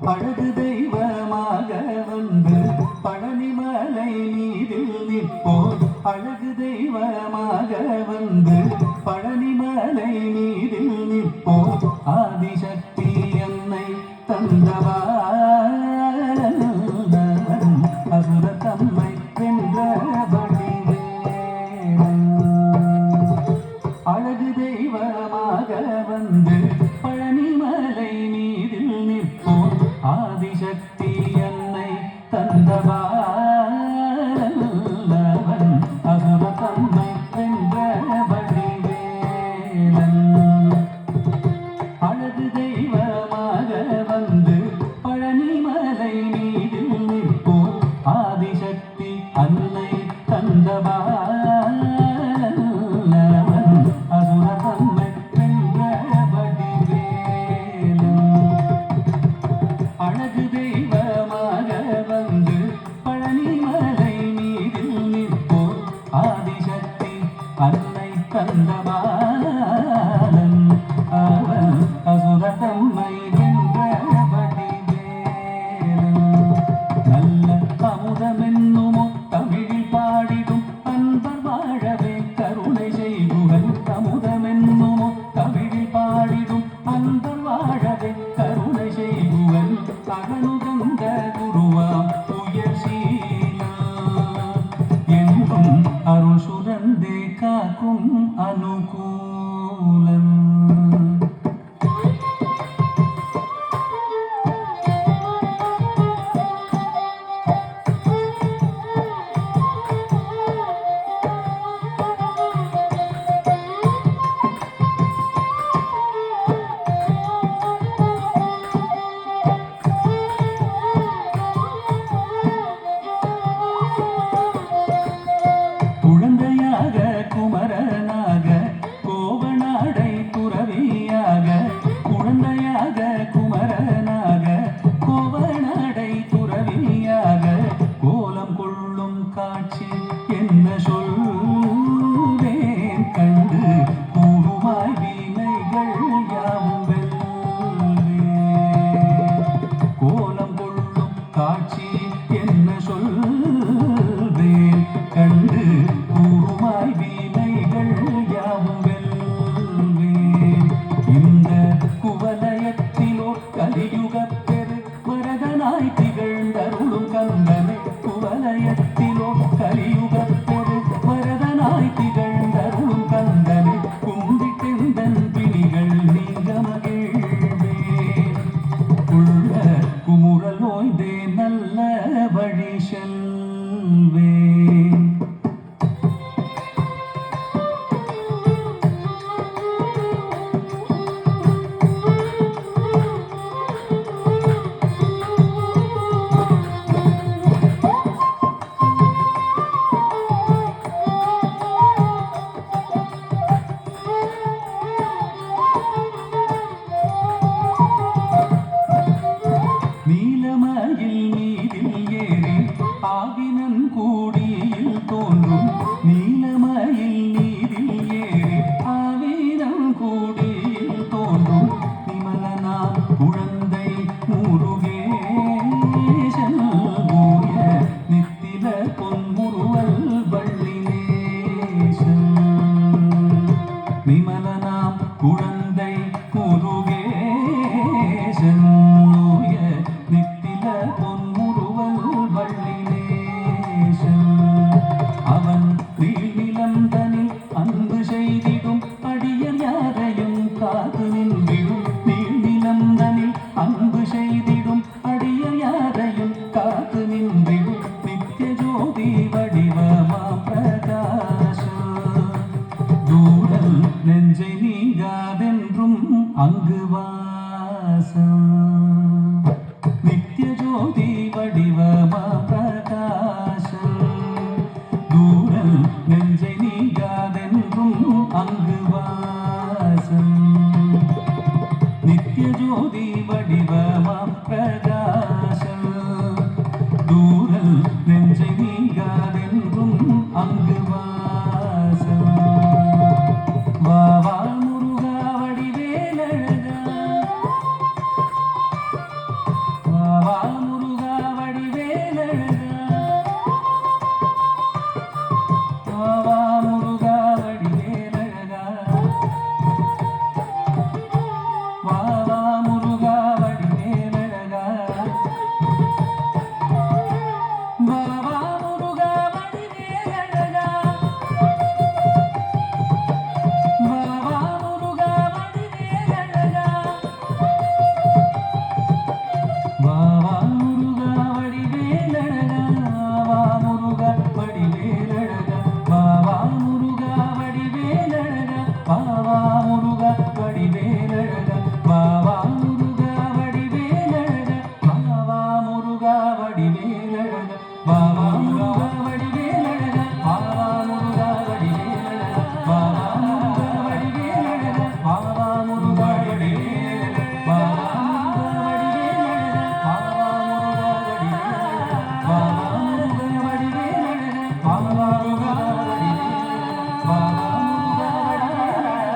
அழகு தெய்வமாக வந்து பழனிமலை மீதில் நிற்போர் அழகு தெய்வமாக வந்து பழனிமலை மீதில் நிற்போர் ஆதிசக்தி என்னை தந்தவான் அசுர தம்மை வென்றபடி அழகு தெய்வமாக வந்து பழனிமலை மீதில் நிற்போர் ஆதிசக்தி என்னை தந்தவான் அசுர தம்மை வென்றபடி வேலன் அழகு தெய்வமாக வந்து பழனிமலை மீதில் நிற்போர் ஆதிசக்தி அன்னை தந்தவான் அசுர தம்மை வென்றபடி வேலன் அழகு தெய்வமாக வந்து பழனிமலை மீதில் நிற்போர் ஆதிசக்தி அன்னை தந்தபாலன் அவன் அசுர தம்மை வென்றபடி வேலன் நல்ல அமுதமென்னுமோ தமிழில் பாடிடும் அன்பர் வாழவே கருணை செய்குவன் அமுதமென்னுமோ தமிழில் பாடிடும் அன்பர் வாழவே கருணை செய்குவன் அகனுகந்த குருவாம் உயர் சீலா என்றும் அருள் சுரந்தே காக்கும் அனுகூலன் குழந்தையாக குமரனாக கோவனாடை துறவியாக குழந்தையாக குமரனாக கோவனாடை துறவியாக கோலம் கொள்ளும் காட்சி என்ன சொல்வேன் கண்டு கூறுமாய் வீணைகள் யாவும் வெல்வேன் கோலம் கொள்ளும் காட்சி என்ன சொல்வேன் கண்டு கூறுமாய் வீணைகள் யாவும் வெல்வேன் இந்த குவலயத்திலோர் கலியுகப் பெரு வரதனாய் திகழ்ந்தருளும் கந்தனை குவலயத்திலோர் கலியுகப் பெரு வரதனாய் திகழ்ந்தருளும் கந்தனை கும்பிட்டெந்தன் பிணிகள் நீங்க மகிழ்வேன் உள்ள குமுறல் ஓய்ந்தே நல்ல வழி செல்வேன் வா முருகா வடிவேலழகா வா முருகா வடிவேலழகா வா முருகா வடிவேலழகா வா முருகா வடிவேலழகா வா முருகா வடிவேலழகா வா முருகா வடிவேலழகா வா முருகா வடிவேலழகா வா முருகா வடிவேலழகா வா முருகா வடிவேலழகா வா முருகா வடிவேலழகா வா முருகா வடிவேலழகா வா முருகா வடிவேலழகா வா முருகா வடிவேலழகா வா முருகா வடிவேலழகா வா முருகா வடிவேலழகா வா முருகா வடிவேலழகா